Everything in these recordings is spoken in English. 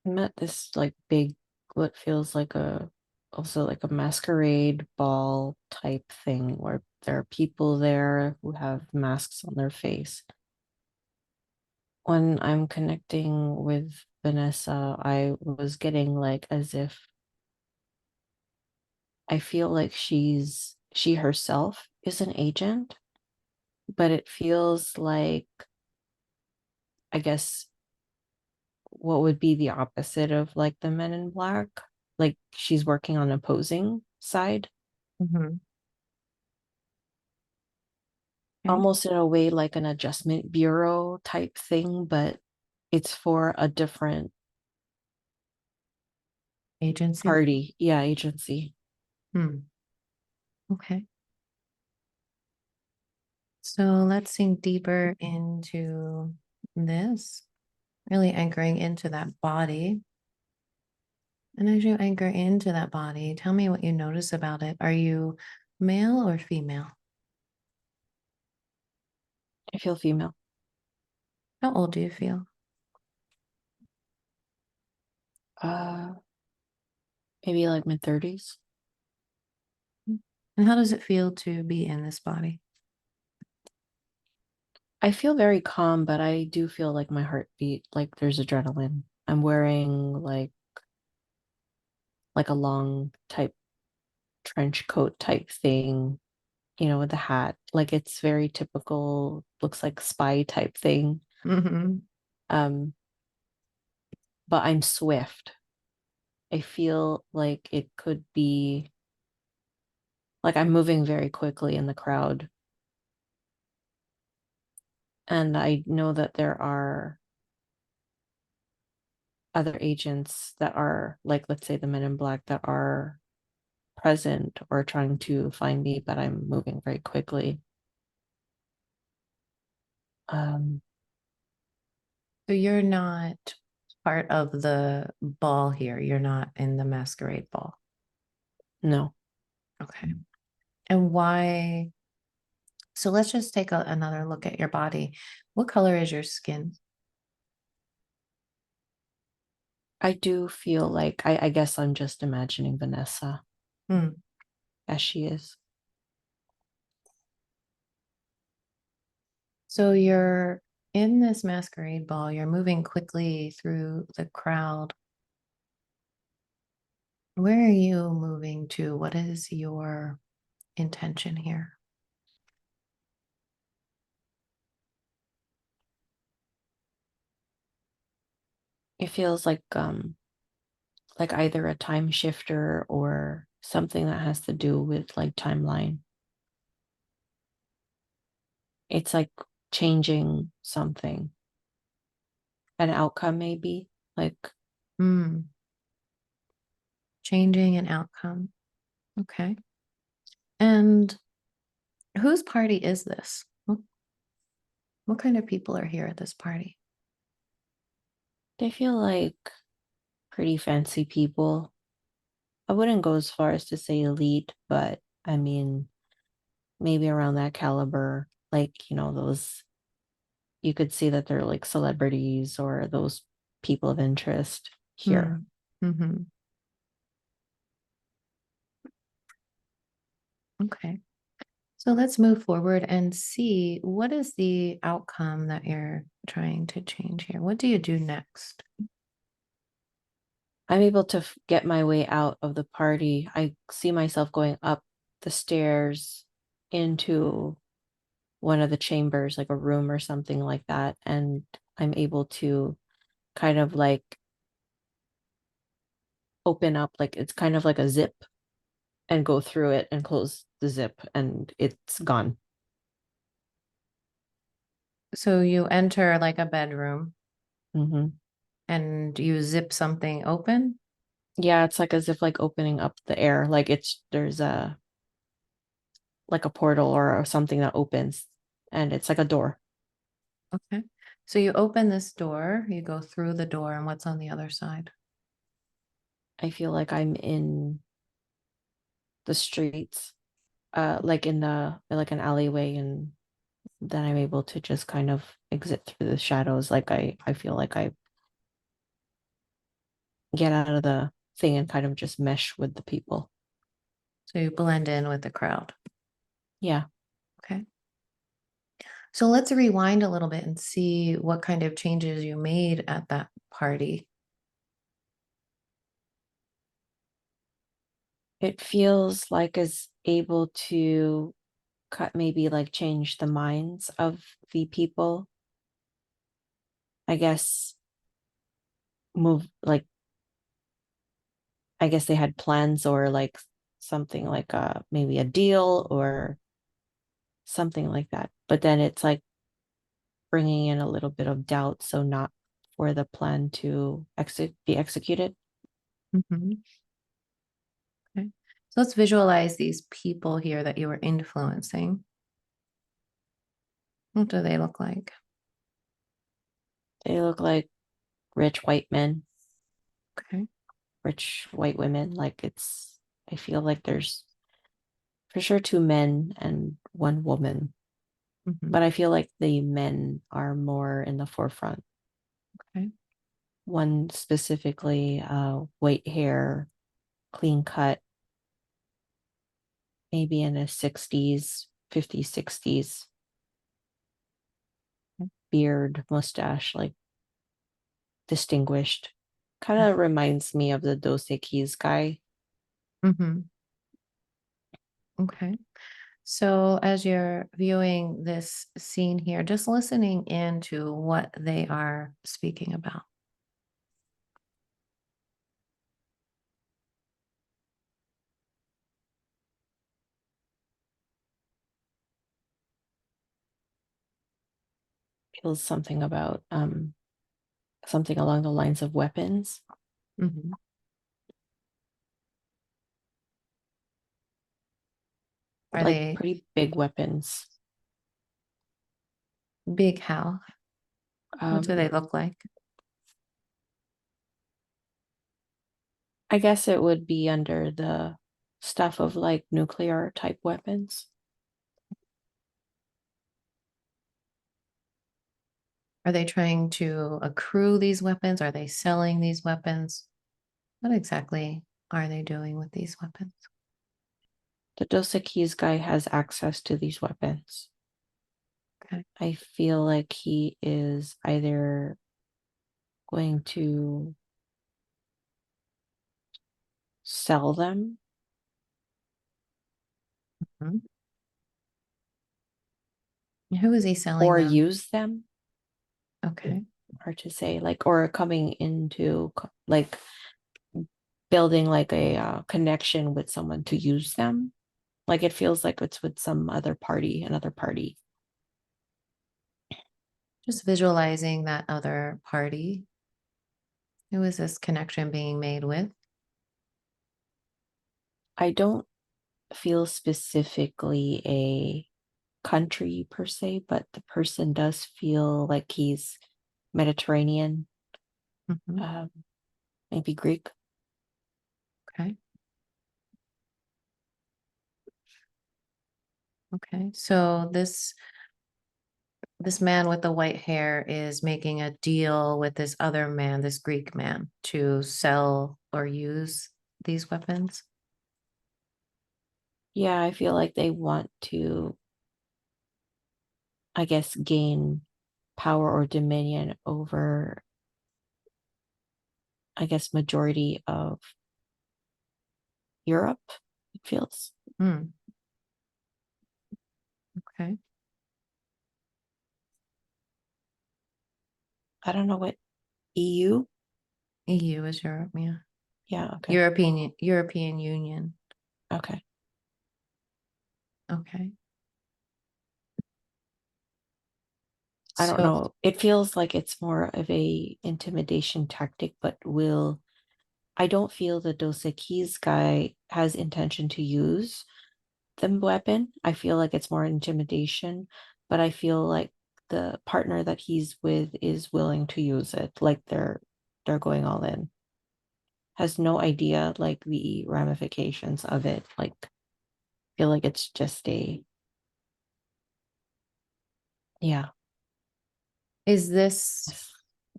I'm at this like big, what feels like a also like a masquerade ball type thing where there are people there who have masks on their face. When I'm connecting with Vanessa, I was getting like as if I feel like she herself is an agent, but it feels like, I guess, what would be the opposite of like the Men in Black? Like she's working on opposing side, Mm-hmm. Okay. almost in a way like an adjustment bureau type thing, but it's for a different Agency. party. Yeah, agency. Hmm. Okay. So let's sink deeper into this, really anchoring into that body. And as you anchor into that body, tell me what you notice about it. Are you male or female? I feel female. How old do you feel? Uh Maybe like mid-30s. And how does it feel to be in this body? I feel very calm, but I do feel like my heartbeat, like there's adrenaline. I'm wearing like a long type trench coat type thing, with the hat. Like it's very typical, looks like spy type thing. Mm-hmm. Um, but I'm swift. I feel like it could be like I'm moving very quickly in the crowd. And I know that there are other agents that are like, let's say the Men in Black that are present or trying to find me, but I'm moving very quickly. Um, So you're not part of the ball here. You're not in the masquerade ball. no, Okay. And why? So let's just take another look at your body. What color is your skin? I do feel like I guess I'm just imagining Vanessa Hmm. as she is. So you're in this masquerade ball, you're moving quickly through the crowd. Where are you moving to? What is your intention here? It feels like either a time shifter or something that has to do with like timeline. It's like changing something, an outcome maybe. Like Hmm. Changing an outcome. Okay. And whose party is this? What kind of people are here at this party? they feel like pretty fancy people. I wouldn't go as far as to say elite, but I mean maybe around that caliber. Like, those you could see that they're like celebrities or those people of interest here. Hmm. Mm-hmm. Okay. So let's move forward and see what is the outcome that you're trying to change here. What do you do next? I'm able to get my way out of the party. I see myself going up the stairs into one of the chambers, like a room or something like that. And I'm able to kind of like open up, like it's kind of like a zip and go through it and close the zip, and it's gone. So you enter like a bedroom Hmm. and you zip something open. Yeah, it's like as if like opening up the air, like there's a like a portal or something that opens, and it's like a door. Okay. So you open this door, you go through the door, and what's on the other side? I feel like I'm in the streets, like in the like an alleyway, and then I'm able to just kind of exit through the shadows. Like I feel like I get out of the thing and kind of just mesh with the people. So you blend in with the crowd. Yeah. Okay. So let's rewind a little bit and see what kind of changes you made at that party. It feels like is able to cut maybe like change the minds of the people. I guess move like I guess they had plans or like something like maybe a deal or something like that. But then it's like bringing in a little bit of doubt, so not for the plan to be executed. Mhm. Okay. So let's visualize these people here that you were influencing. What do they look like? They look like rich white men, Okay. rich white women. Like it's, I feel like there's for sure two men and one woman, Mhm. but I feel like the men are more in the forefront. Okay. One specifically, white hair, clean cut, maybe in his 60s, 50s, 60s, beard, mustache, like distinguished. Kind of reminds me of the Dos Equis guy. Mhm. Okay. So as you're viewing this scene here, just listening into what they are speaking about. Feels something about something along the lines of weapons, Mhm. but Are like they pretty big weapons. big how? What do they Um, look like? I guess it would be under the stuff of like nuclear type weapons. Are they trying to accrue these weapons? Are they selling these weapons? What exactly are they doing with these weapons? The Dos Equis guy has access to these weapons. Okay. I feel like he is either going to sell them Mhm. Who is he selling or them? use them. Okay. Hard to say, like, or coming into like building like a connection with someone to use them. Like it feels like it's with some other party, another party. Just visualizing that other party. Who is this connection being made with? I don't feel specifically a country per se, but the person does feel like he's Mediterranean, Mhm. um, maybe Greek. Okay. Okay. So this man with the white hair is making a deal with this other man, this Greek man, to sell or use these weapons. Yeah, I feel like they want to, I guess, gain power or dominion over, I guess, majority of Europe, it feels. Hmm. Okay. I don't know what EU. EU is Europe, yeah. Yeah, okay. European Union. Okay. Okay. I don't So know. It feels like it's more of a intimidation tactic, but will I don't feel the Dos Equis guy has intention to use the weapon. I feel like it's more intimidation, but I feel like the partner that he's with is willing to use it. Like they're going all in. Has no idea like the ramifications of it. Like feel like it's just a yeah. is this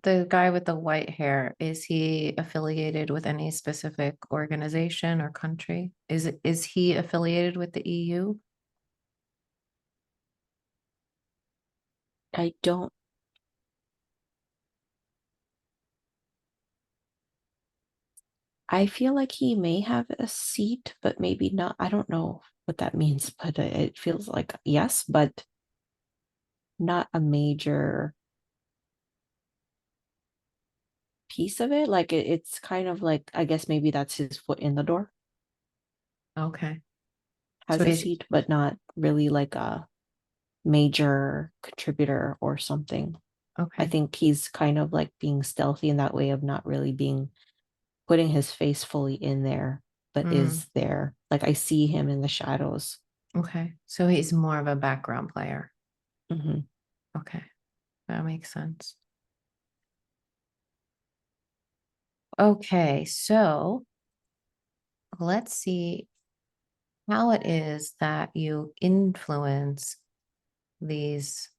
the guy with the white hair, is he affiliated with any specific organization or country? Is he affiliated with the EU? I don't, I feel like he may have a seat, but maybe not. I don't know what that means, but it feels like yes, but not a major piece of it. Like it's kind of like, I guess maybe that's his foot in the door, Okay. So has a seat, but not really like a major contributor or something. I okay. think he's kind of like being stealthy in that way of not really being putting his face fully in there, but Mm, is there. Like I see him in the shadows. okay. So he's more of a background player. Hmm. Okay. That makes sense. Okay. So let's see how it is that you influence these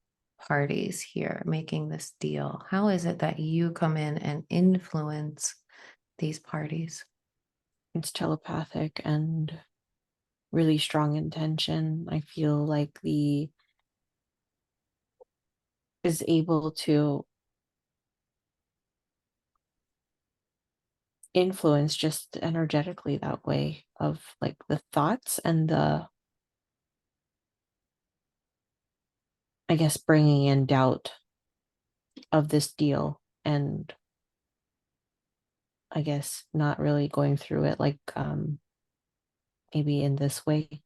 parties here making this deal. How is it that you come in and influence these parties? It's telepathic and really strong intention. I feel like the is able to influence just energetically that way of like the thoughts and the, I guess, bringing in doubt of this deal and I guess not really going through it like maybe in this way.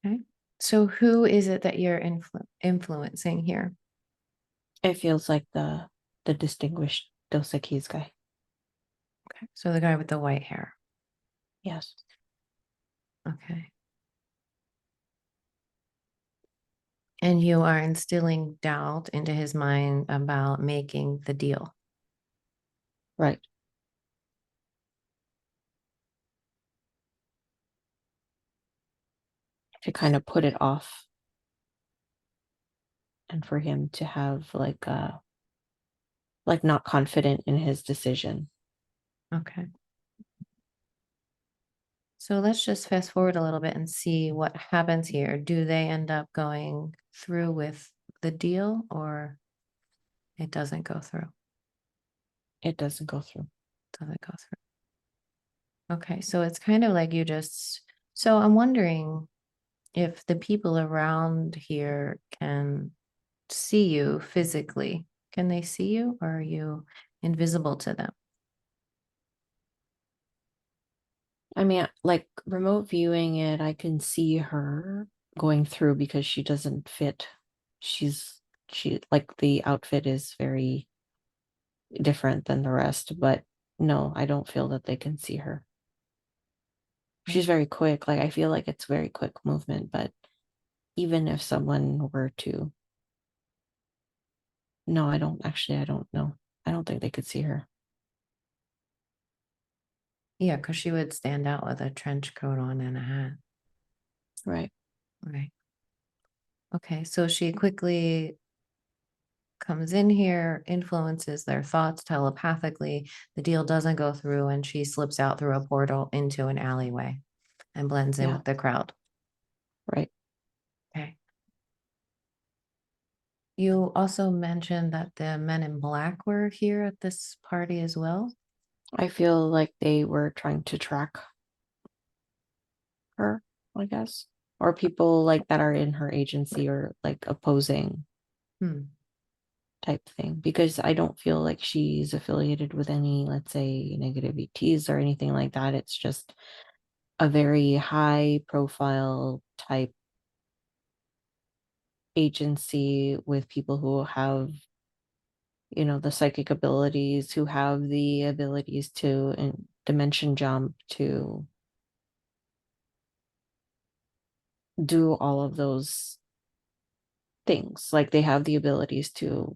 Okay. So who is it that you're influencing here? It feels like the distinguished Dos Equis guy. Okay. So the guy with the white hair. Yes. Okay. And you are instilling doubt into his mind about making the deal. Right. To kind of put it off and for him to have like not confident in his decision. Okay. So let's just fast forward a little bit and see what happens here. Do they end up going through with the deal or it doesn't go through? It doesn't go through. Doesn't go through. Okay. So it's kind of like so I'm wondering if the people around here can see you physically. Can they see you or are you invisible to them? I mean, like remote viewing it, I can see her going through because she doesn't fit. She like the outfit is very different than the rest, but no, I don't feel that they can see her. Okay. She's very quick. Like I feel like it's very quick movement, but even if someone were to, no, I don't know. I don't think they could see her. Yeah, because she would stand out with a trench coat on and a hat. Right. Right. Okay. So she quickly comes in here, influences their thoughts telepathically. The deal doesn't go through, and she slips out through a portal into an alleyway and blends in Yeah. with the crowd. Right. Okay. You also mentioned that the men in black were here at this party as well. I feel like they were trying to track her, I guess, or people like that are in her agency or like opposing Hmm. type thing because I don't feel like she's affiliated with any, let's say, negative ETs or anything like that. It's just a very high profile type agency with people who have, the psychic abilities, who have the abilities to dimension jump, to do all of those things. Like they have the abilities to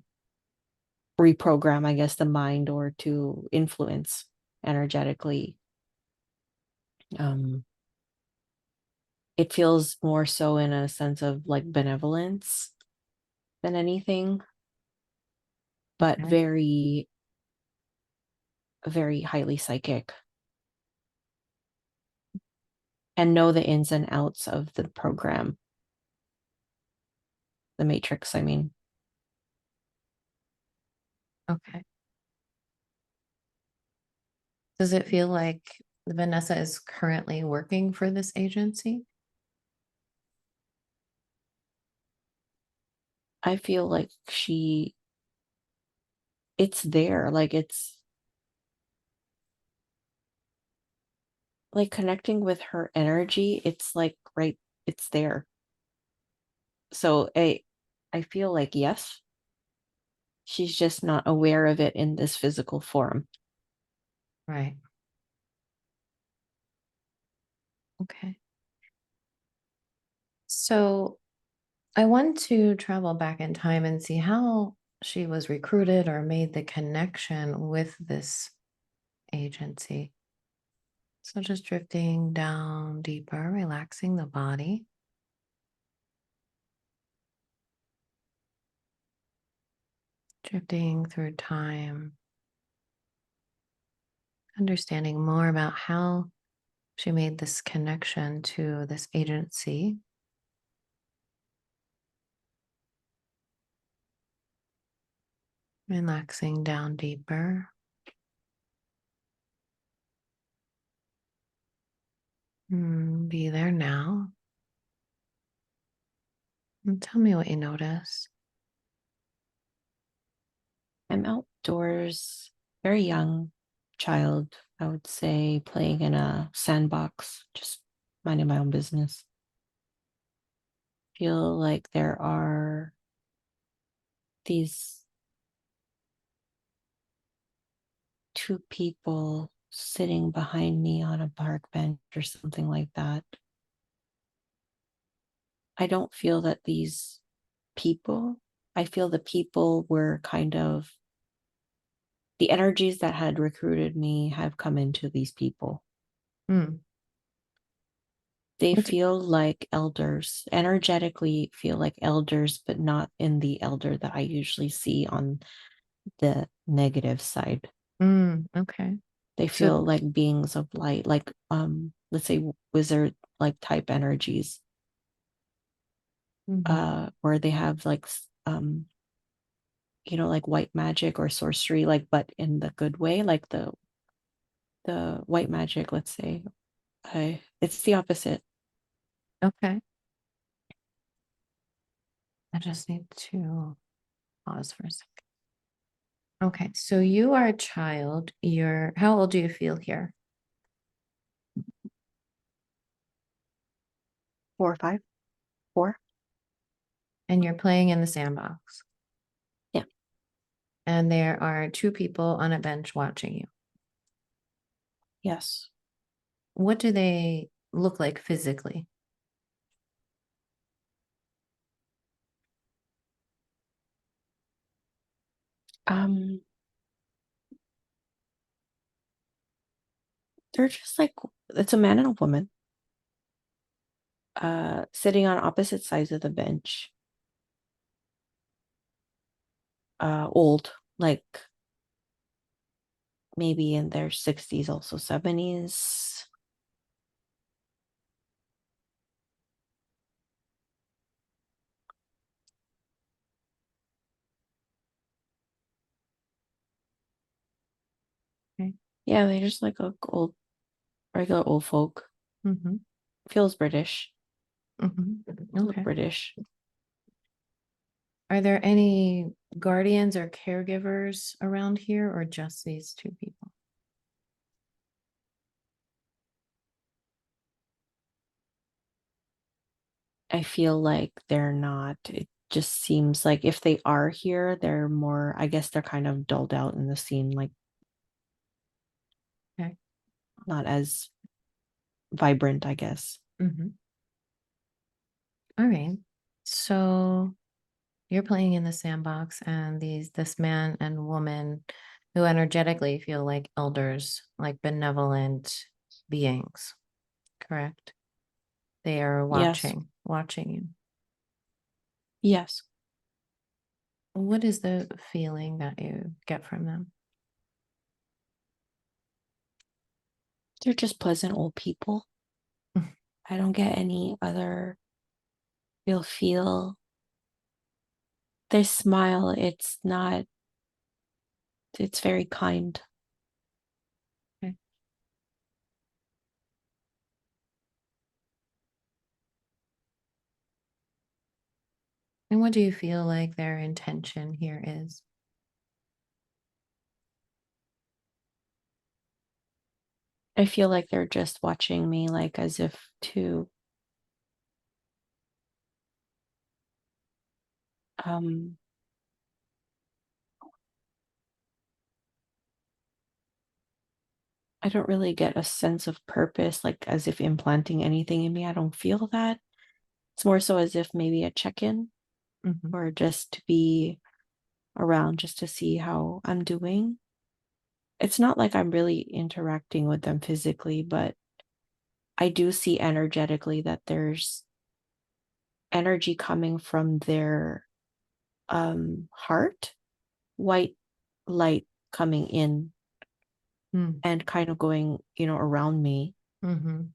reprogram, I guess, the mind or to influence energetically. Um, it feels more so in a sense of like benevolence than anything. but Okay. very, very highly psychic and know the ins and outs of the program, the matrix, I mean. Okay. Does it feel like Vanessa is currently working for this agency? I feel like it's there, like it's like connecting with her energy. It's like, right, it's there. So I feel like, yes, she's just not aware of it in this physical form. Right. Okay. So I want to travel back in time and see how she was recruited or made the connection with this agency. So just drifting down deeper, relaxing the body, drifting through time, understanding more about how she made this connection to this agency. Relaxing down deeper. Be there now. And tell me what you notice. I'm outdoors, very young child, I would say, playing in a sandbox, just minding my own business. Feel like there are these two people sitting behind me on a park bench or something like that. I don't feel that these people, I feel the people were kind of the energies that had recruited me have come into these people. Hmm. They What? feel like elders, energetically feel like elders, but not in the elder that I usually see on the negative side. Okay. They So, feel like beings of light, like let's say wizard like type energies, mhm, where they have like like white magic or sorcery, like but in the good way, like the white magic, let's say. It's the opposite. okay. I just need to pause for a second. Okay, so you are a child. How old do you feel here? 4 or 5, 4. And you're playing in the sandbox. Yeah. And there are two people on a bench watching you. Yes. What do they look like physically? Um, they're just like it's a man and a woman, sitting on opposite sides of the bench. Old, like maybe in their 60s, also 70s. Okay. Yeah, they just like a old, regular old folk. Mm-hmm. Feels British. Mm-hmm. Look Okay. British. Are there any guardians or caregivers around here or just these two people? I feel like they're not. It just seems like if they are here, they're more, I guess they're kind of dulled out in the scene, like Okay. not as vibrant, I guess. Mm-hmm. All right. So you're playing in the sandbox, and this man and woman who energetically feel like elders, like benevolent beings, correct? They are Yes. watching you. Yes. What is the feeling that you get from them? They're just pleasant old people. I don't get any other real feel. Their smile, it's not, it's very kind. Okay. And what do you feel like their intention here is? I feel like they're just watching me, like as if to um I don't really get a sense of purpose, like as if implanting anything in me. I don't feel that. It's more so as if maybe a check-in Mhm. or just to be around just to see how I'm doing. It's not like I'm really interacting with them physically, but I do see energetically that there's energy coming from their heart, white light coming in Mm. and kind of going, around me. Mhm.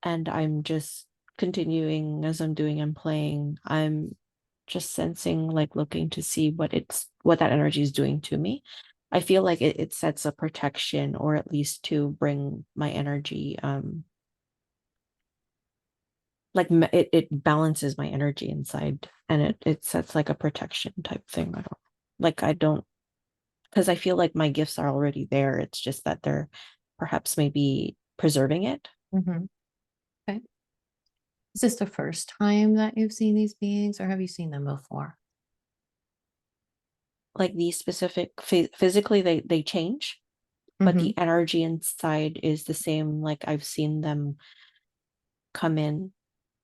And I'm just continuing as I'm doing and playing. I'm just sensing, like looking to see what that energy is doing to me. I feel like it sets a protection or at least to bring my energy like it balances my energy inside and it sets like a protection type thing. I don't because I feel like my gifts are already there. It's just that they're perhaps maybe preserving it. Mhm. Okay. Is this the first time that you've seen these beings, or have you seen them before? Like these specific physically they change, but Mhm. the energy inside is the same. Like I've seen them come in.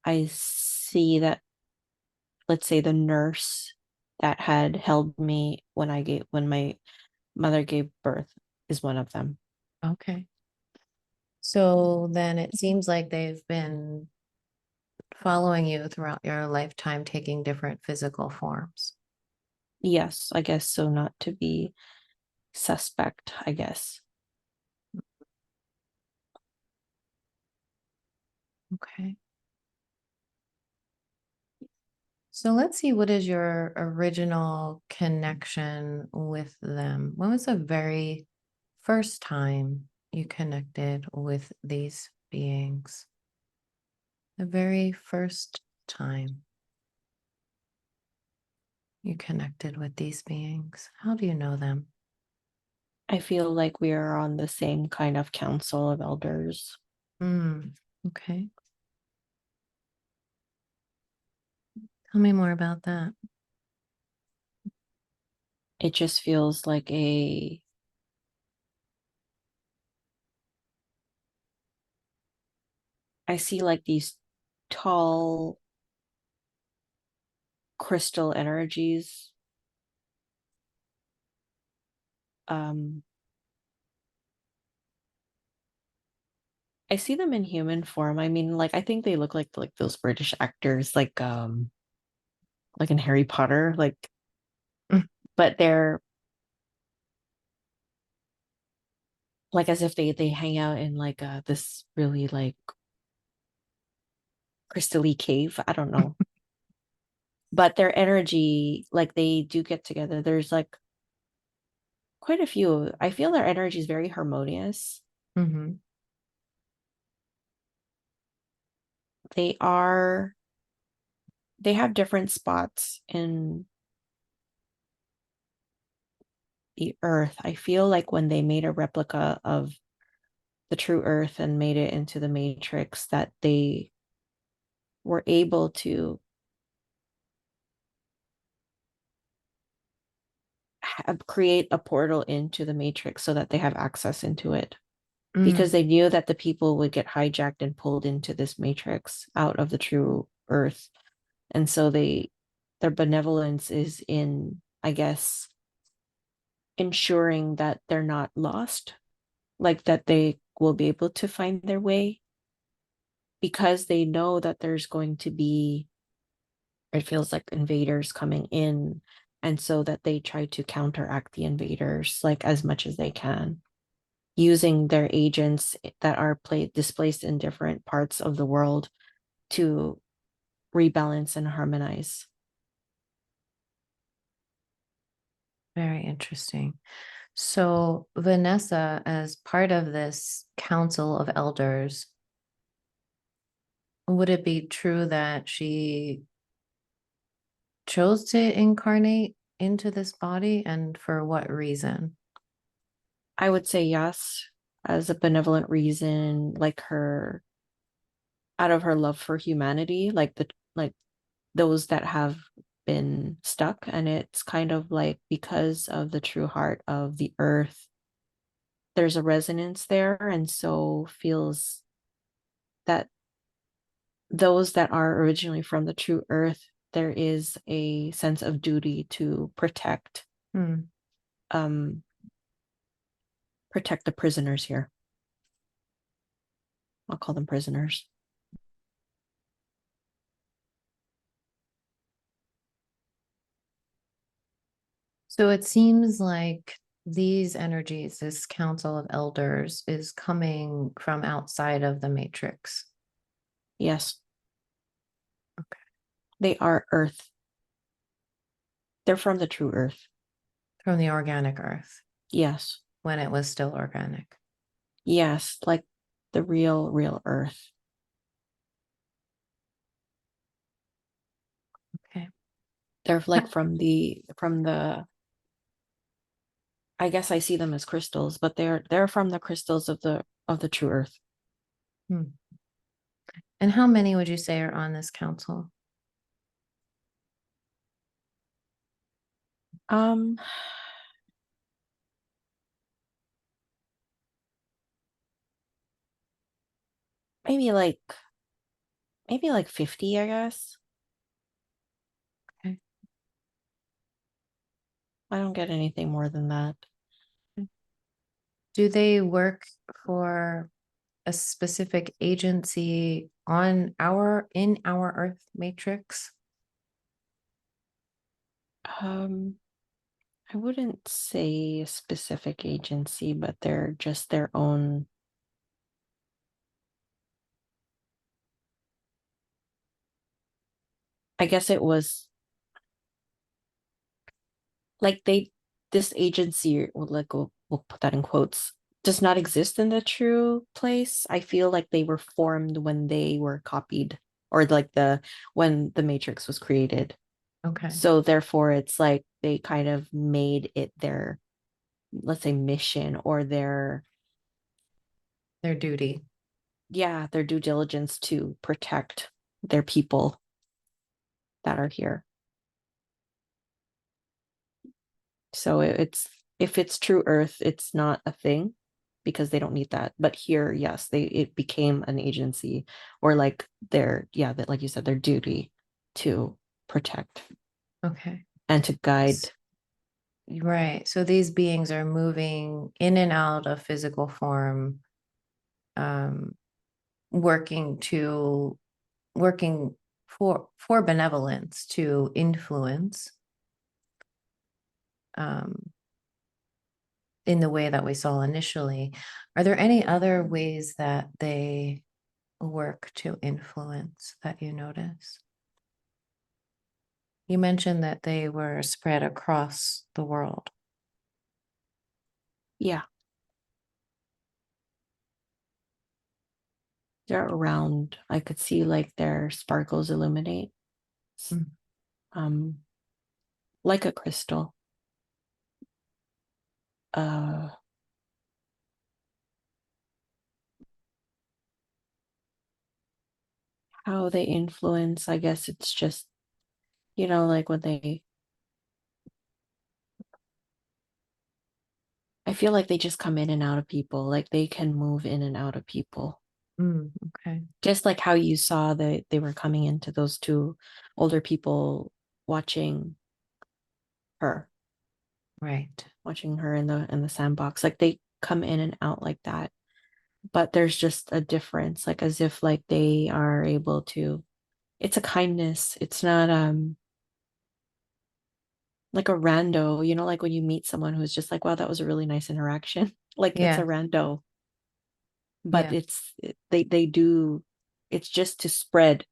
I see that, let's say the nurse that had held me when my mother gave birth is one of them. Okay. So then it seems like they've been following you throughout your lifetime, taking different physical forms. Yes, I guess so, not to be suspect, I guess. Okay. So let's see, what is your original connection with them? When was the very first time you connected with these beings? The very first time you connected with these beings. How do you know them? I feel like we are on the same kind of council of elders. Mm, okay. Tell me more about that. It just feels like I see like these tall crystal energies. Um, I see them in human form. I mean, like I think they look like those British actors, like in Harry Potter, Mm, but they're like as if they hang out in like this really like crystally cave. I don't know. But their energy, like they do get together. There's like quite a few. I feel their energy is very harmonious. mhm, They are they have different spots in the earth. I feel like when they made a replica of the true earth and made it into the matrix, that they were able to create a portal into the matrix so that they have access into it because mm, they knew that the people would get hijacked and pulled into this matrix out of the true earth. And so their benevolence is in, I guess, ensuring that they're not lost, like that they will be able to find their way because they know that there's going to be It feels like invaders coming in, and so that they try to counteract the invaders like as much as they can, using their agents that are displaced in different parts of the world to rebalance and harmonize. Very interesting. So, Vanessa, as part of this council of elders, would it be true that she chose to incarnate into this body, and for what reason? I would say yes, as a benevolent reason, like her, out of her love for humanity, like those that have been stuck. And it's kind of like because of the true heart of the earth, there's a resonance there. And so feels that those that are originally from the true earth, there is a sense of duty to Hmm. um protect the prisoners here. I'll call them prisoners. So it seems like these energies, this council of elders, is coming from outside of the matrix. Yes, Okay. they are earth. They're from the true earth. From the organic earth Yes. when it was still organic. Yes, like the real earth. Okay. They're like from the I guess I see them as crystals, but they're from the crystals of the true earth. Hmm. And how many would you say are on this council? Um, maybe like maybe like 50, I guess. Okay. I don't get anything more than that. Do they work for a specific agency in our Earth matrix? Um, I wouldn't say a specific agency, but they're just their own. I guess it was like this agency, well, like we'll put that in quotes, does not exist in the true place. I feel like they were formed when they were copied, or like the when the Matrix was created. Okay. So therefore it's like they kind of made it their, let's say, mission, or their, Their duty. yeah, their due diligence to protect their people that are here. So it's, if it's true earth, it's not a thing because they don't need that. But here, yes, it became an agency, or like their, yeah, that, like you said, their duty to protect Okay. and to guide. Right. So these beings are moving in and out of physical form, um, working to working for benevolence to influence um, in the way that we saw initially. Are there any other ways that they work to influence that you notice? You mentioned that they were spread across the world. Yeah, they're around. I could see like their sparkles illuminate, Mm. um, like a crystal. Uh, how they influence, I guess it's just, like when they, I feel like they just come in and out of people, like they can move in and out of people. Okay. Just like how you saw that they were coming into those two older people watching her, Right. watching her in the sandbox. Like they come in and out like that. But there's just a difference, like as if like they are able to. it's a kindness. It's not like a rando, like when you meet someone who's just like, wow, that was a really nice interaction. Like that's a Yeah. rando. But Yeah. they do, it's just to spread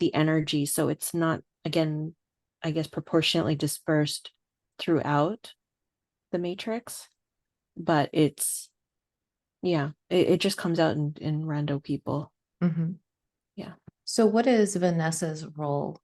the energy. So it's not, again, I guess proportionately dispersed throughout the matrix, but it's, yeah, it just comes out in rando people. Hmm. Yeah. So, what is Vanessa's role?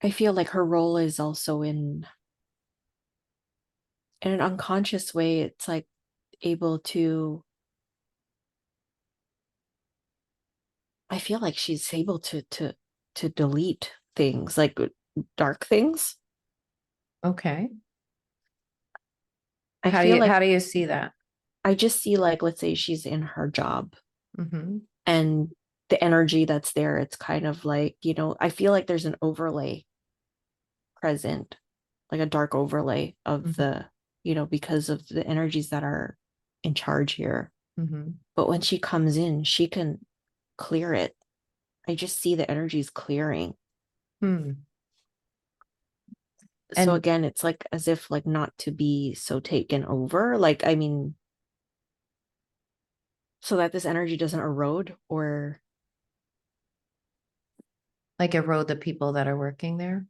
I feel like her role is also in an unconscious way, it's like able to, I feel like she's able to delete things like dark things. Okay. I feel like How do you see that? I just see, like, let's say she's in her job Hmm. and the energy that's there, it's kind of like, I feel like there's an overlay present, like a dark overlay of Hmm. because of the energies that are in charge here. Hmm. But when she comes in, she can clear it. I just see the energies clearing. Hmm. So And again, it's like as if like not to be so taken over. Like, I mean, so that this energy doesn't erode or like erode the people that are working there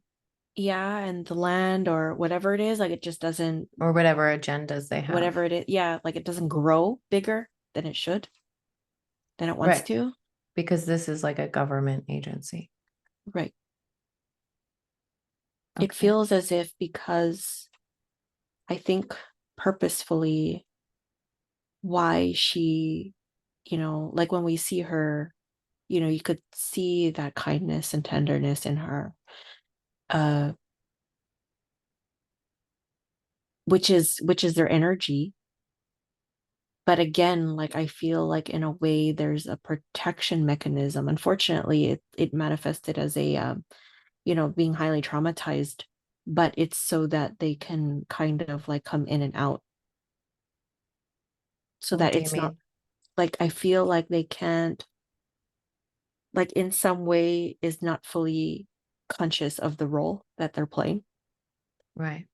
yeah, and the land or whatever it is, like it just doesn't, or whatever agendas they have. whatever it is, yeah, like it doesn't grow bigger than it should, than it wants Right. to. Because this is like a government agency. Right. It Okay. feels as if because I think purposefully why she, like when we see her, you could see that kindness and tenderness in her, uh, which is their energy. But again, like I feel like in a way there's a protection mechanism. Unfortunately, it manifested as a being highly traumatized, but it's so that they can kind of like come in and out, so What that do you it's not mean? like I feel like they can't, like in some way is not fully conscious of the role that they're playing. Right.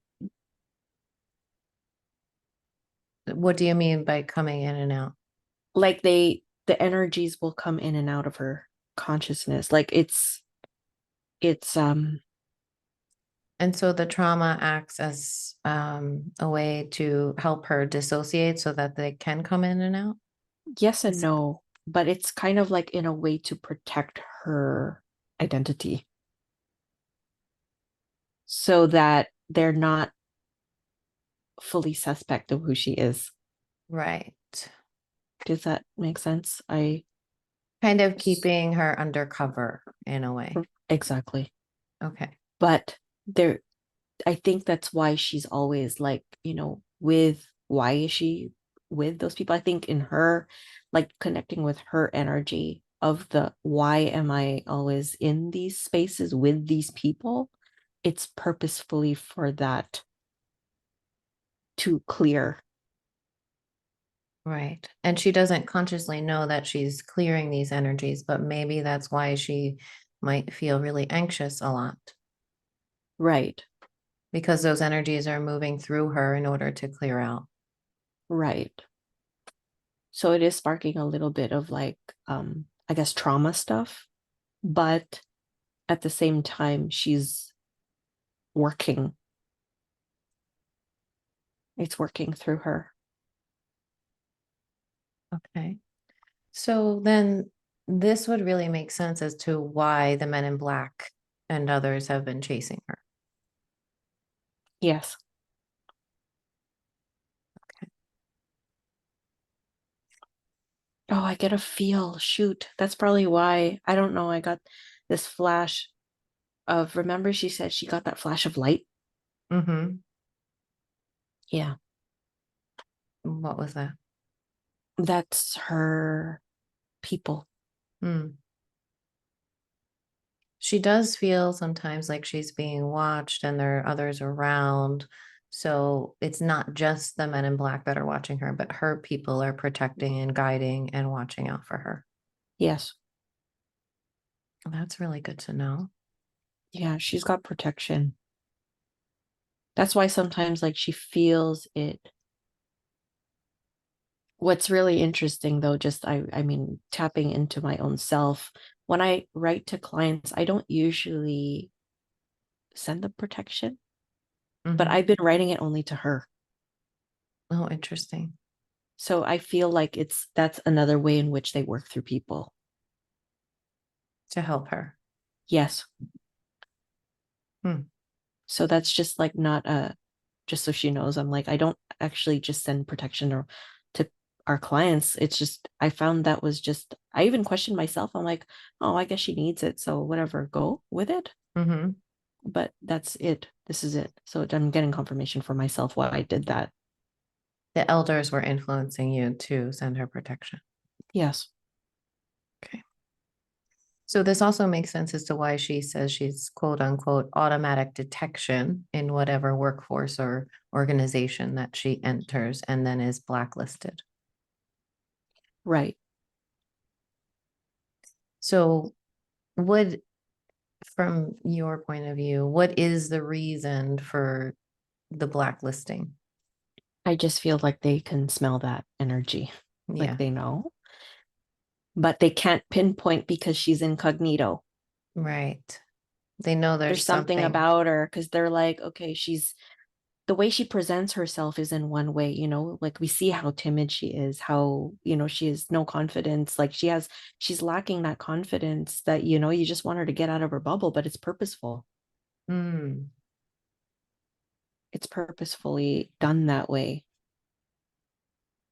What do you mean by coming in and out? Like the energies will come in and out of her consciousness. Like it's And so the trauma acts as a way to help her dissociate so that they can come in and out. yes and Is- no, but it's kind of like in a way to protect her identity so that they're not fully suspect of who she is. Right. Does that make sense? I Kind of keeping her undercover in a way. exactly. Okay. But there, I think that's why she's always like, with why is she with those people? I think in her, like connecting with her energy of the why am I always in these spaces with these people? It's purposefully for that to clear. Right. And she doesn't consciously know that she's clearing these energies, but maybe that's why she might feel really anxious a lot Right, because those energies are moving through her in order to clear out. right. So it is sparking a little bit of like, I guess trauma stuff, but at the same time, she's working. It's working through her. Okay. So then this would really make sense as to why the men in black and others have been chasing her. Yes. Oh, I get a feel. Shoot. That's probably why. I don't know. I got this flash of, remember, she said she got that flash of light? Mm-hmm. Yeah. What was that? That's her people. Mm. she does feel sometimes like she's being watched and there are others around. So it's not just the men in black that are watching her, but her people are protecting and guiding and watching out for her. Yes. That's really good to know. Yeah, she's got protection. That's why sometimes like she feels it. What's really interesting though, just I mean, tapping into my own self. When I write to clients, I don't usually send them protection, but Mhm. I've been writing it only to her. Oh, interesting. So I feel like that's another way in which they work through people. To help her. Yes. Hmm. So that's just like not a just so she knows, I'm like, I don't actually just send protection or to our clients. It's just I found that was just I even questioned myself. I'm like, oh, I guess she needs it. So whatever, go with it. Mm-hmm. But that's it. This is it. So I'm getting confirmation for myself why I did that. The elders were influencing you to send her protection. Yes. Okay. So this also makes sense as to why she says she's quote unquote automatic detection in whatever workforce or organization that she enters and then is blacklisted. Right. So what, from your point of view, what is the reason for the blacklisting? I just feel like they can smell that energy. Like Yeah, they know, but they can't pinpoint because she's incognito. right. They know There's there's something something. about her because they're like, okay, she's the way she presents herself is in one way, like we see how timid she is, how, she has no confidence. Like she's lacking that confidence that, you just want her to get out of her bubble, but it's purposeful. Hmm. It's purposefully done that way.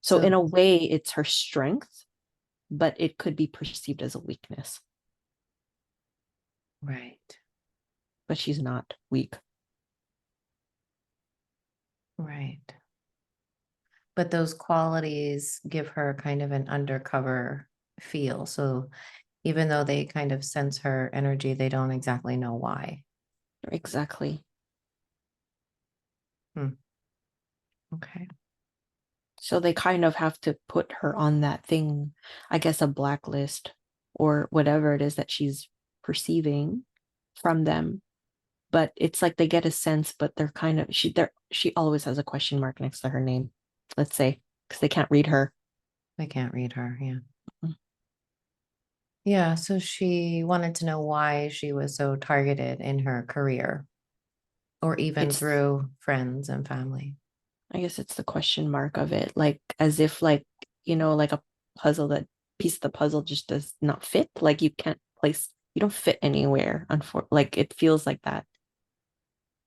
So in So, a way, it's her strength, but it could be perceived as a weakness, right, but she's not weak. right. But those qualities give her kind of an undercover feel. So even though they kind of sense her energy, they don't exactly know why. Exactly. Hmm. Okay. So they kind of have to put her on that thing, I guess, a blacklist or whatever it is that she's perceiving from them. But it's like they get a sense, but they're kind of she always has a question mark next to her name, let's say, because they can't read her. I can't read her. Yeah. Mm. Yeah. So she wanted to know why she was so targeted in her career or even It's through friends and family. I guess it's the question mark of it, like as if like, like a puzzle that piece of the puzzle just does not fit. Like you don't fit anywhere. Like it feels like that.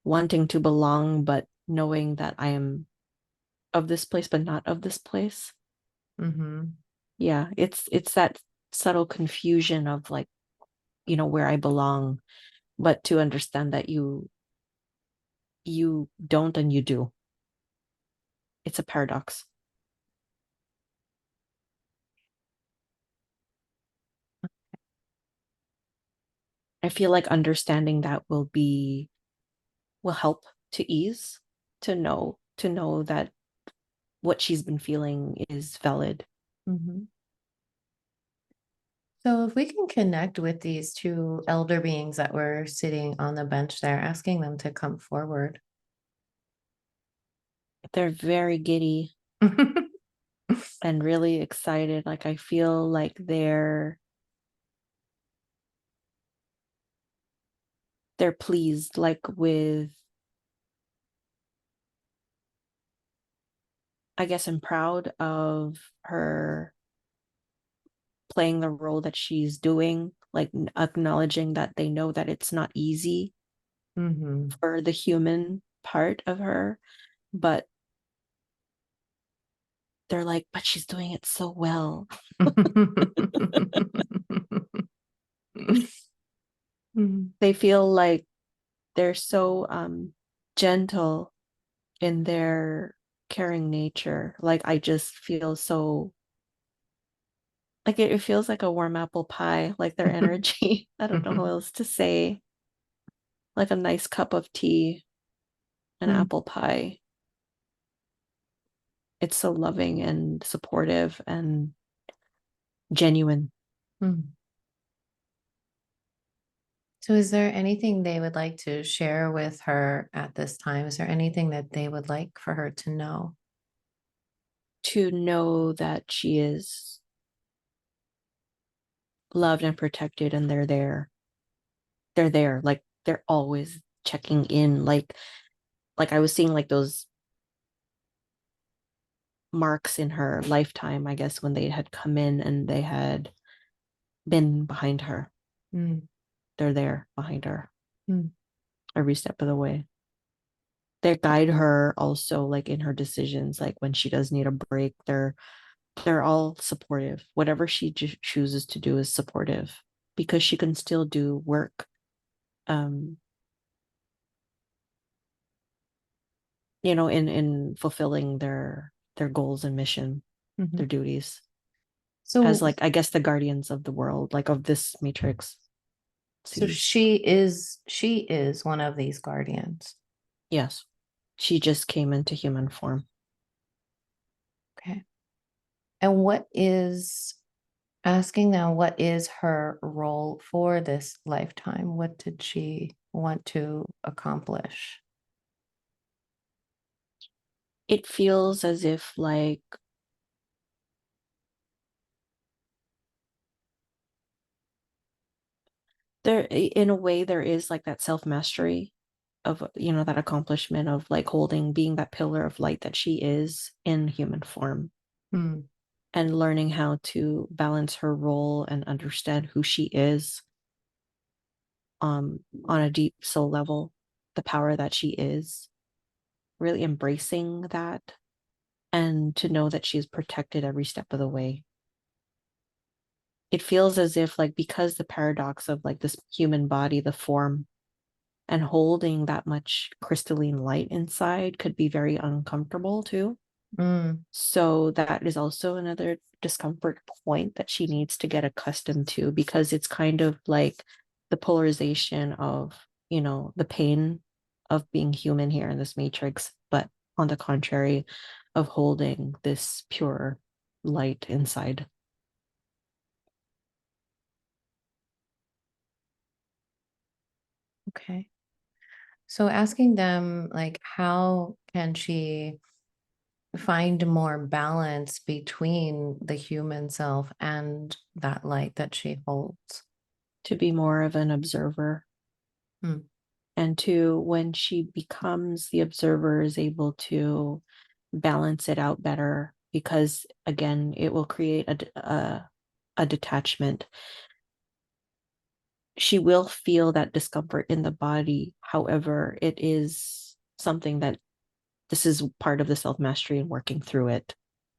Wanting to belong, but knowing that I am of this place, but not of this place. Mm-hmm. Yeah, it's that subtle confusion of like, where I belong, but to understand that you don't and you do. It's a paradox. I feel like understanding that will help to ease, to know that what she's been feeling is valid. Mm-hmm. So if we can connect with these two elder beings that were sitting on the bench there, asking them to come forward. They're very giddy and really excited. Like I feel like they're pleased, like with, I guess I'm proud of her playing the role that she's doing, like acknowledging that they know that it's not easy Mm-hmm. for the human part of her, but they're like, but she's doing it so well. They feel like they're so gentle in their caring nature. Like I just feel so Like it feels like a warm apple pie, like their energy. I don't know how else to say. Like a nice cup of tea, an Mm, apple pie. It's so loving and supportive and genuine. mm. So, is there anything they would like to share with her at this time? Is there anything that they would like for her to know? To know that she is loved and protected and they're there. They're there. Like they're always checking in. Like I was seeing like those marks in her lifetime, I guess, when they had come in and they had been behind her. Mm, They're there behind her mm, every step of the way. They guide her also like in her decisions, like when she does need a break, they're all supportive. Whatever she chooses to do is supportive because she can still do work. Um, in fulfilling their goals and mission, mhm. their duties as So, like I guess the guardians of the world, like of this matrix so seems. she is one of these guardians. Yes. She just came into human form Okay. And what is asking them what is her role for this lifetime? What did she want to accomplish? it feels as if like there in a way there is like that self mastery of that accomplishment of like holding being that pillar of light that she is in human form Mm, and learning how to balance her role and understand who she is on a deep soul level, the power that she is, really embracing that and to know that she's protected every step of the way. It feels as if like because the paradox of like this human body, the form and holding that much crystalline light inside could be very uncomfortable too. mm, So that is also another discomfort point that she needs to get accustomed to because it's kind of like the polarization of, the pain of being human here in this matrix, but on the contrary, of holding this pure light inside. okay. So asking them like how can she find more balance between the human self and that light that she holds? To be more of an observer Mm, and to when she becomes the observer is able to balance it out better because again it will create a detachment. She will feel that discomfort in the body, however it is something that this is part of the self mastery and working through it,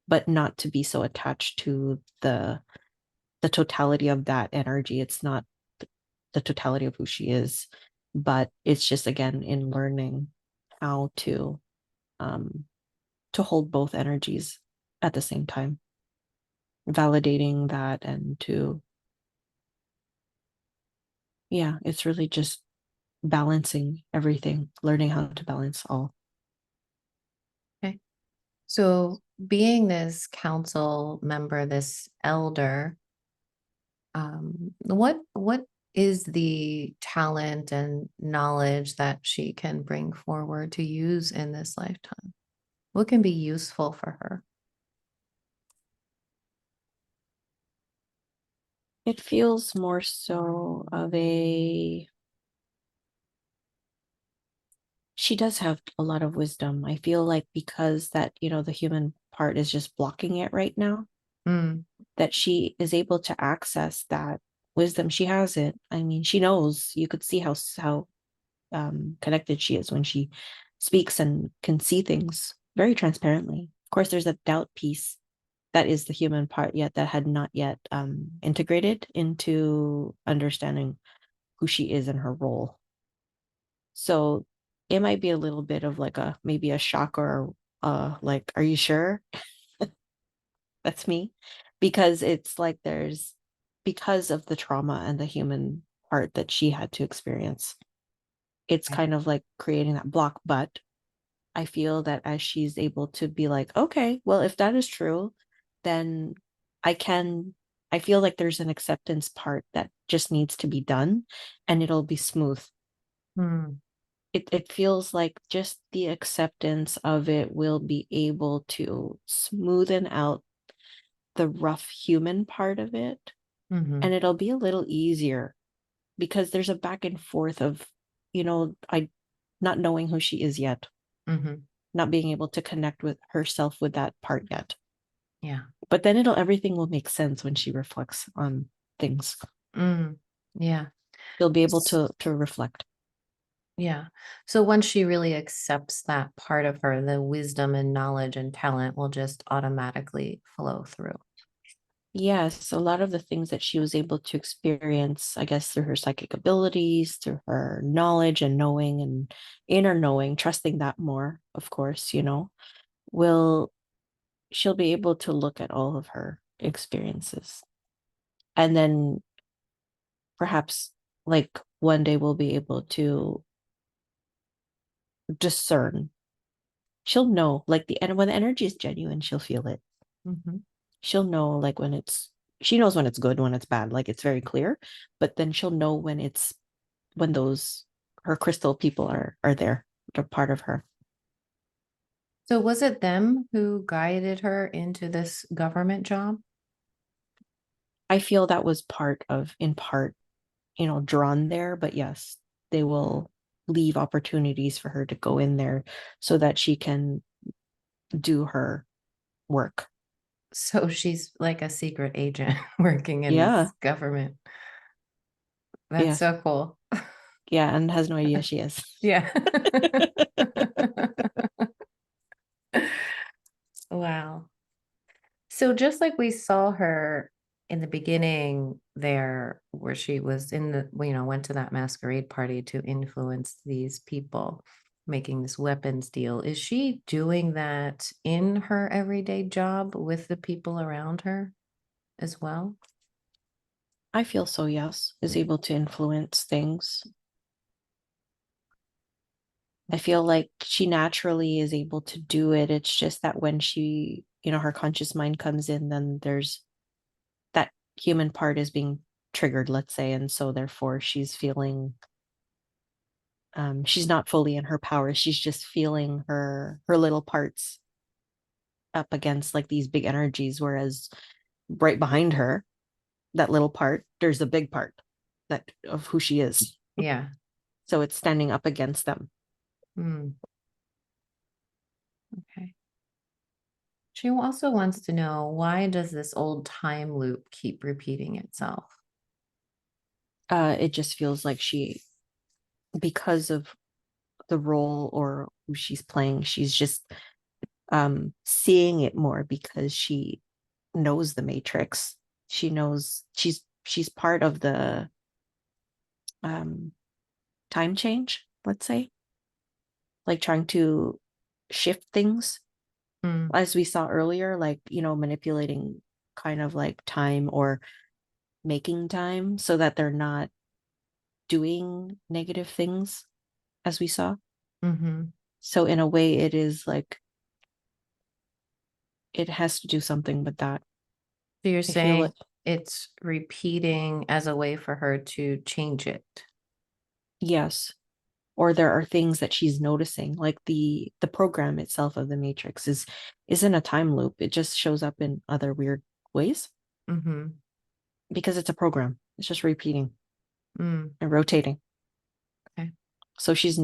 but not to be so attached to the totality of that energy. It's not the totality of who she is, but it's just again in learning how um to hold both energies at the same time, validating that and to yeah, it's really just balancing everything, learning how to balance all. okay. So being this council member, this elder, what is the talent and knowledge that she can bring forward to use in this lifetime? What can be useful for her? It feels more so of a she does have a lot of wisdom. I feel like because that, the human part is just blocking it right now, Mm, that she is able to access that wisdom. She has it. I mean, she knows. You could see how connected she is when she speaks and can see things very transparently. Of course, there's a doubt piece that is the human part yet that had not yet integrated into understanding who she is and her role. So it might be a little bit of like a maybe a shock or like, are you sure? That's me. Because it's like because of the trauma and the human part that she had to experience. It's Okay. kind of like creating that block. But I feel that as she's able to be like, okay, well, if that is true, then I can, I feel like there's an acceptance part that just needs to be done and it'll be smooth. Hmm. It feels like just the acceptance of it will be able to smoothen out the rough human part of it, Mm-hmm. and it'll be a little easier because there's a back and forth of, I not knowing who she is yet, Mm-hmm. not being able to connect with herself with that part yet. Yeah. But then everything will make sense when she reflects on things. Mm. Yeah. She'll be able S- to reflect. Yeah. So once she really accepts that part of her, the wisdom and knowledge and talent will just automatically flow through. Yes, a lot of the things that she was able to experience, I guess, through her psychic abilities, through her knowledge and knowing and inner knowing, trusting that more, of course, will she'll be able to look at all of her experiences. And then perhaps like one day we'll be able to discern. She'll know like and when the energy is genuine, she'll feel it. Mm-hmm. She'll know like she knows when it's good, when it's bad, like it's very clear, but then she'll know when those her crystal people are there. They're part of her. So was it them who guided her into this government job? I feel that was in part, drawn there, but yes, they will leave opportunities for her to go in there so that she can do her work. So she's like a secret agent working in Yeah. this government. That's Yeah. so cool. Yeah. And has no idea she is. Yeah. Wow. So just like we saw her in the beginning there, where she was in went to that masquerade party to influence these people making this weapons deal. Is she doing that in her everyday job with the people around her as well? I feel so, yes, is able to influence things. I feel like she naturally is able to do it. It's just that when her conscious mind comes in, then there's that human part is being triggered, let's say. And so therefore she's not fully in her power. She's just feeling her little parts up against like these big energies. Whereas right behind her, that little part, there's a big part that of who she is. Yeah. So it's standing up against them. Hmm. Okay. She also wants to know, why does this old time loop keep repeating itself? It just feels like because of the role or who she's playing, she's just seeing it more because she knows the matrix. She knows she's part of the um time change, let's say, like trying to shift things Hmm. as we saw earlier, like, manipulating kind of like time or making time so that they're not doing negative things as we saw. Mm-hmm. So in a way it is like it has to do something with that. So you're I feel saying it. it's repeating as a way for her to change it. Yes. Or there are things that she's noticing, like the program itself of the matrix isn't a time loop. It just shows up in other weird ways Mm-hmm. because it's a program. It's just repeating Mm. and rotating. Okay. So she's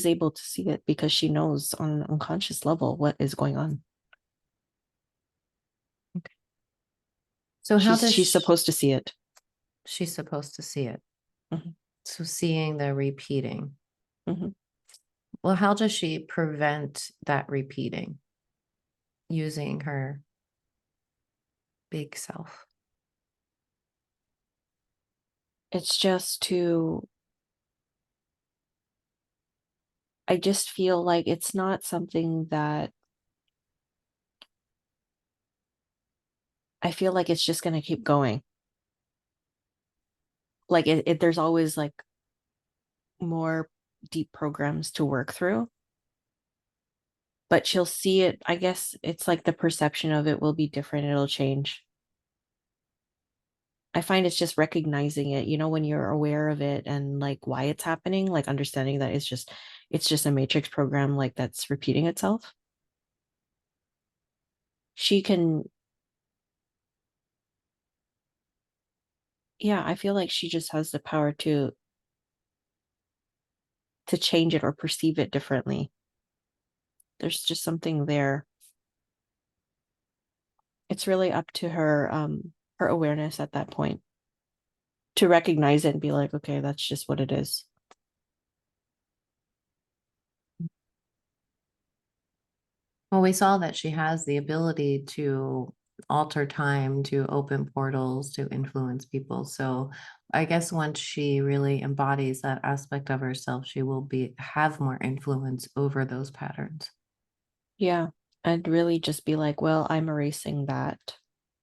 able to see it because she knows on an unconscious level what is going on. Okay. So how does She's supposed to see it. she's supposed to see it? Mhm, So seeing the repeating. mhm. Well, how does she prevent that repeating using her big self? It's just I just feel like it's not something that I feel like it's just gonna keep going. Like there's always like more deep programs to work through, but she'll see it. I guess it's like the perception of it will be different. It'll change. I find it's just recognizing it, when you're aware of it and like why it's happening, like understanding that it's just a matrix program like that's repeating itself. She can, yeah, I feel like she just has the power to change it or perceive it differently. There's just something there. It's really up to her awareness at that point to recognize it and be like, okay, that's just what it is. Well, we saw that she has the ability to alter time, to open portals, to influence people. So I guess once she really embodies that aspect of herself, she will have more influence over those patterns. Yeah. I'd really just be like, well, I'm erasing that.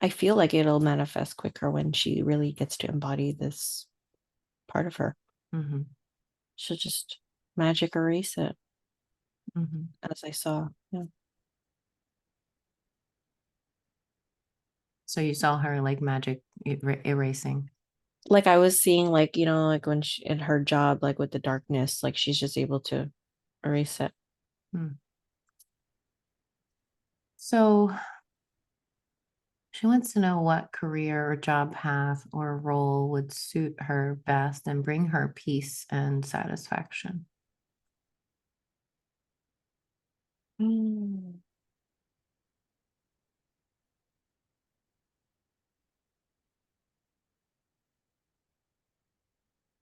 I feel like it'll manifest quicker when she really gets to embody this part of her. Hmm. She'll just magic erase it, Hmm. as I saw. Yeah. So you saw her like magic erasing. Like I was seeing, like, like when she in her job, like with the darkness, like she's just able to erase it. Hmm. So she wants to know what career or job path or role would suit her best and bring her peace and satisfaction. Mm.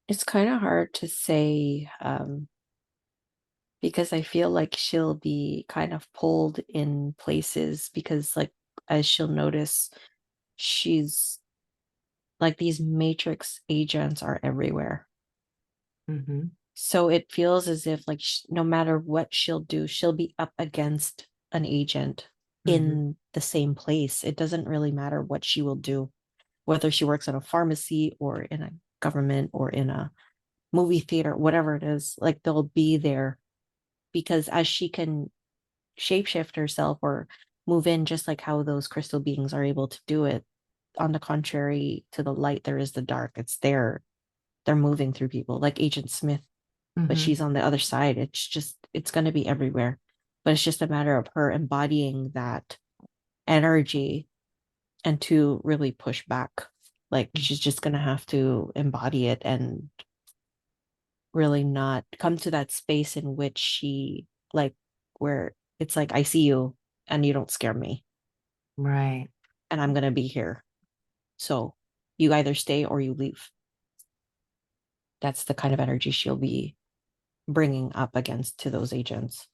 It's kind of hard to say, because I feel like she'll be kind of pulled in places because, like, as she'll notice, she's like these matrix agents are everywhere. Mm-hmm. So it feels as if, like, no matter what she'll do, she'll be up against an agent Mm-hmm. in the same place. It doesn't really matter what she will do, whether she works at a pharmacy or in a government or in a movie theater, whatever it is, like they'll be there because as she can shapeshift herself or move in just like how those crystal beings are able to do it. On the contrary to the light, there is the dark. It's there. They're moving through people like Agent Smith, but Mm-hmm. she's on the other side. It's going to be everywhere. But it's just a matter of her embodying that energy and to really push back. Like she's just going to have to embody it and really not come to that space in which she, like, where it's like, I see you and you don't scare me Right. and I'm going to be here. So you either stay or you leave. That's the kind of energy she'll be bringing up against to those agents.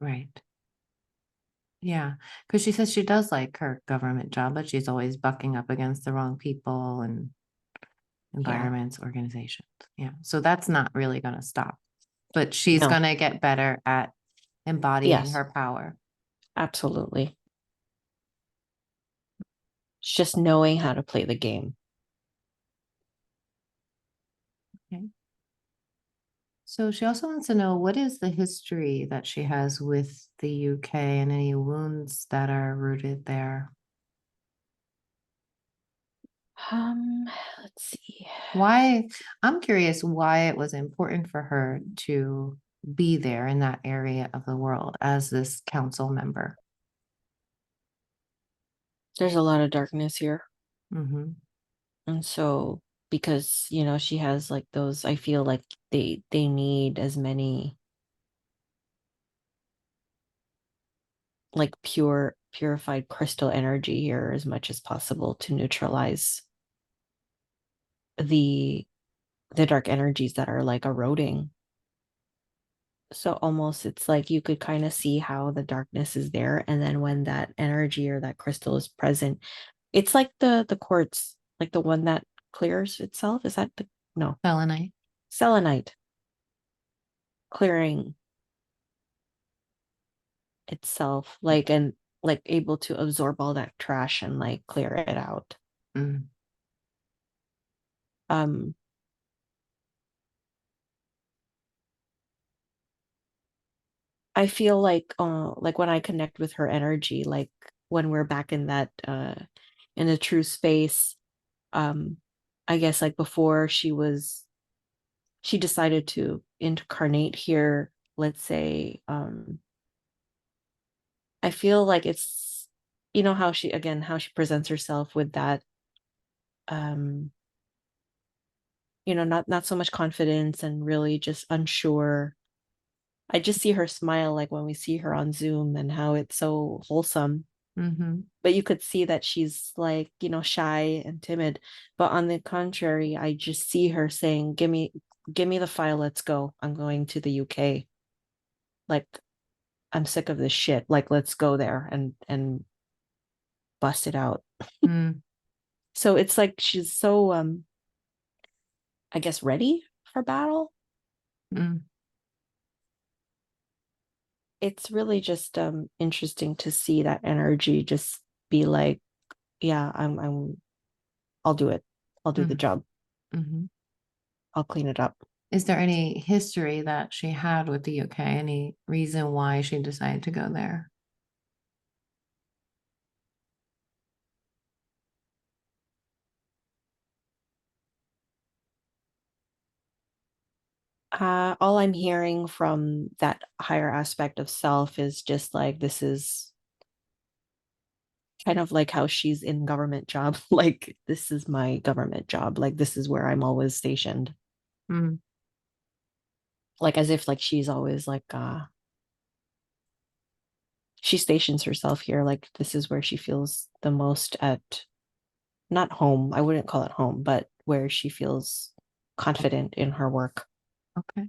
Right. Yeah. Because she says she does like her government job, but she's always bucking up against the wrong people and Yeah. environments, organizations. Yeah. So that's not really going to stop, but she's No. going to get better at embodying Yes. her power. Absolutely. It's just knowing how to play the game. Okay. So she also wants to know what is the history that she has with the UK and any wounds that are rooted there. Um, let's see. Why, I'm curious why it was important for her to be there in that area of the world as this council member. There's a lot of darkness here. Mm-hmm. And so because, she has like those, I feel like they need as many like purified crystal energy here as much as possible to neutralize the the dark energies that are like eroding. So almost it's like you could kind of see how the darkness is there, and then when that energy or that crystal is present, it's like the quartz, like the one that clears itself. Is that the no Selenite. selenite clearing itself, like, and like able to absorb all that trash and like clear it out. Mm. Um, I feel like when I connect with her energy, like when we're back in that in a true space, um, I guess like before she decided to incarnate here, let's say, I feel like it's how she presents herself with that um not so much confidence and really just unsure. I just see her smile like when we see her on Zoom and how it's so wholesome. Mm-hmm. But you could see that she's like, shy and timid. But on the contrary, I just see her saying, give me the file, let's go. I'm going to the UK. Like, I'm sick of this shit. Like, let's go there and bust it out. Mm. So it's like she's so I guess ready for battle. Mm. It's really just interesting to see that energy just be like, yeah, I'll do it. I'll do the Mm. job. Mm-hmm. I'll clean it up. Is there any history that she had with the UK? Any reason why she decided to go there? All I'm hearing from that higher aspect of self is just like this is kind of like how she's in government job. Like this is my government job. Like this is where I'm always stationed. Mm. Like as if like she's always like she stations herself here. Like this is where she feels the most at not home. I wouldn't call it home, but where she feels confident in her work. Okay.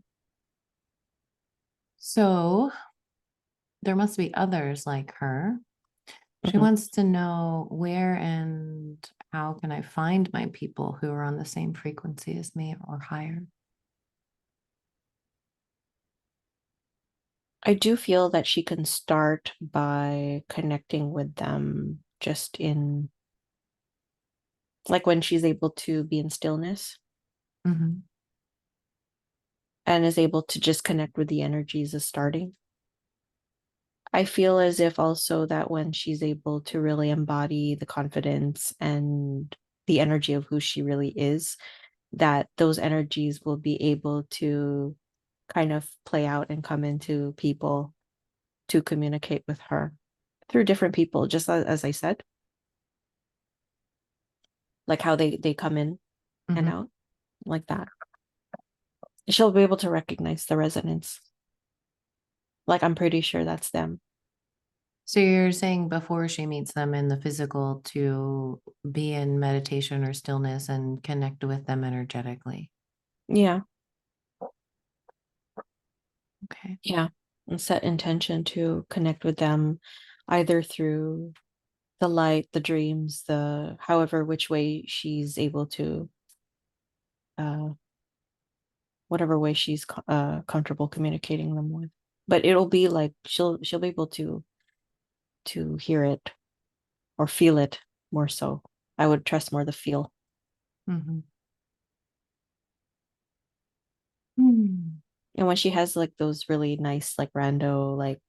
So there must be others like her. She Mhm. wants to know where and how can I find my people who are on the same frequency as me or higher? I do feel that she can start by connecting with them just in like when she's able to be in stillness Mm-hmm. and is able to just connect with the energies of starting. I feel as if also that when she's able to really embody the confidence and the energy of who she really is, that those energies will be able to kind of play out and come into people to communicate with her through different people, just as I said, like how they come in and Mm-hmm. out like that. She'll be able to recognize the resonance. Like I'm pretty sure that's them. So you're saying before she meets them in the physical to be in meditation or stillness and connect with them energetically. Yeah, Okay. yeah. And set intention to connect with them either through the light, the dreams, the however which way she's able to uh whatever way she's comfortable communicating them with. But it'll be like she'll be able to hear it or feel it more so. I would trust more the feel. Mm-hmm. Hmm. And when she has like those really nice like rando like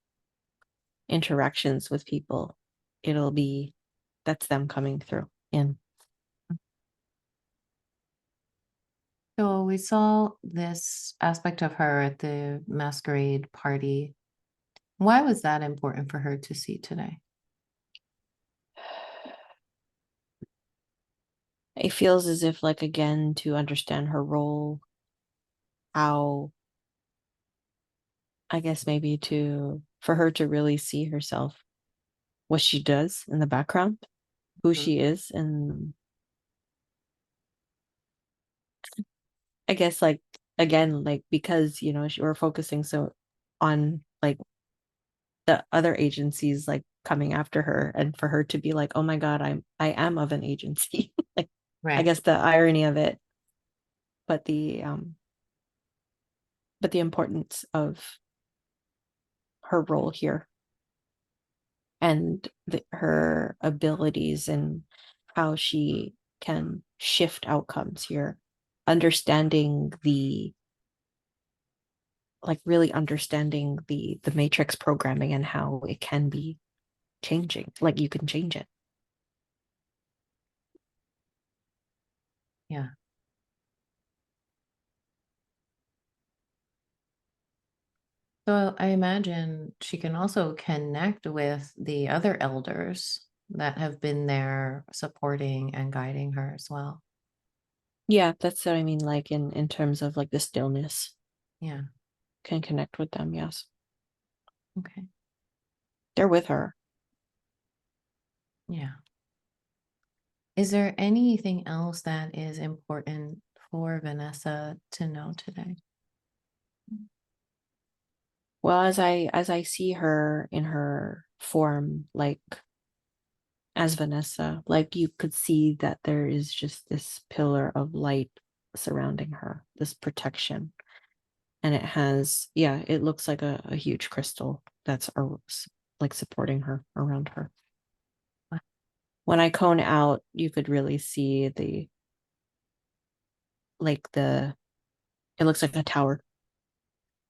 interactions with people, it'll be that's them coming through in. So we saw this aspect of her at the masquerade party. Why was that important for her to see today? It feels as if like again to understand her role, how I guess maybe to for her to really see herself, what she does in the background, who Mhm. she is, and I guess like again like because we're focusing so on like the other agencies like coming after her and for her to be like, oh my God, I am of an agency. Like I Right. guess the irony of it, but the importance of her role here and her abilities and how she can shift outcomes here, understanding the like really understanding the matrix programming and how it can be changing, like you can change it. Yeah. So I imagine she can also connect with the other elders that have been there supporting and guiding her as well. Yeah, that's what I mean, like in terms of like the stillness, Yeah. can connect with them. Yes, Okay. they're with her. Yeah. Is there anything else that is important for Vanessa to know today? Well, as I see her in her form, like as Vanessa, like you could see that there is just this pillar of light surrounding her, this protection. And it has, yeah, it looks like a huge crystal that's like supporting her, around her. When I cone out, you could really see like the, it looks like a tower,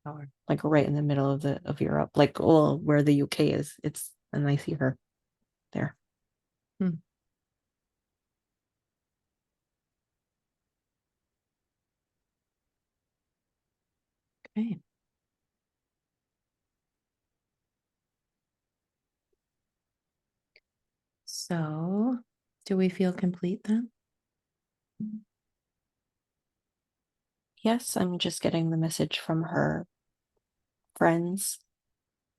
Power. like right in the middle of Europe, like well, where the UK is. And I see her there. Hmm. Okay. So, do we feel complete then? Yes, I'm just getting the message from her friends.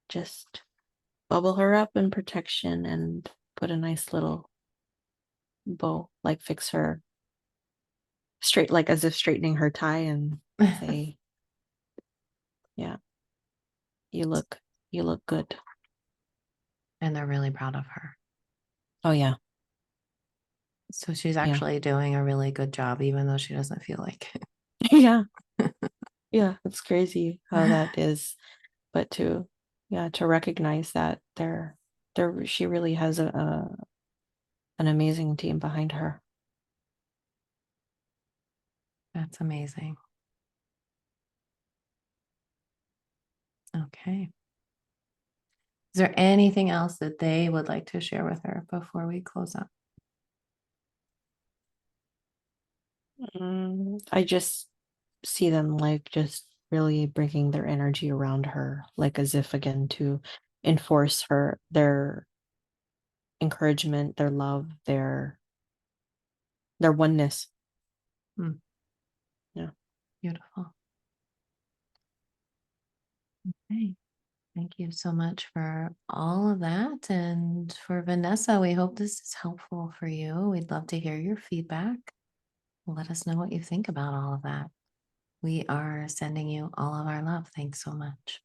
Just bubble her up in protection and put a nice little bow, like fix her straight, like as if straightening her tie, and say, yeah, you look good. And they're really proud of her. Oh yeah. So she's Yeah. actually doing a really good job, even though she doesn't feel like Yeah. Yeah. It's crazy how it. that is. But to, yeah, to recognize that she really has an amazing team behind her. That's amazing. Okay. Is there anything else that they would like to share with her before we close up? I just see them like just really bringing their energy around her, like as if again to enforce their encouragement, their love, their oneness. Hmm, Yeah. beautiful. Okay. Thank you so much for all of that. And for Vanessa, we hope this is helpful for you. We'd love to hear your feedback. Let us know what you think about all of that. We are sending you all of our love. Thanks so much.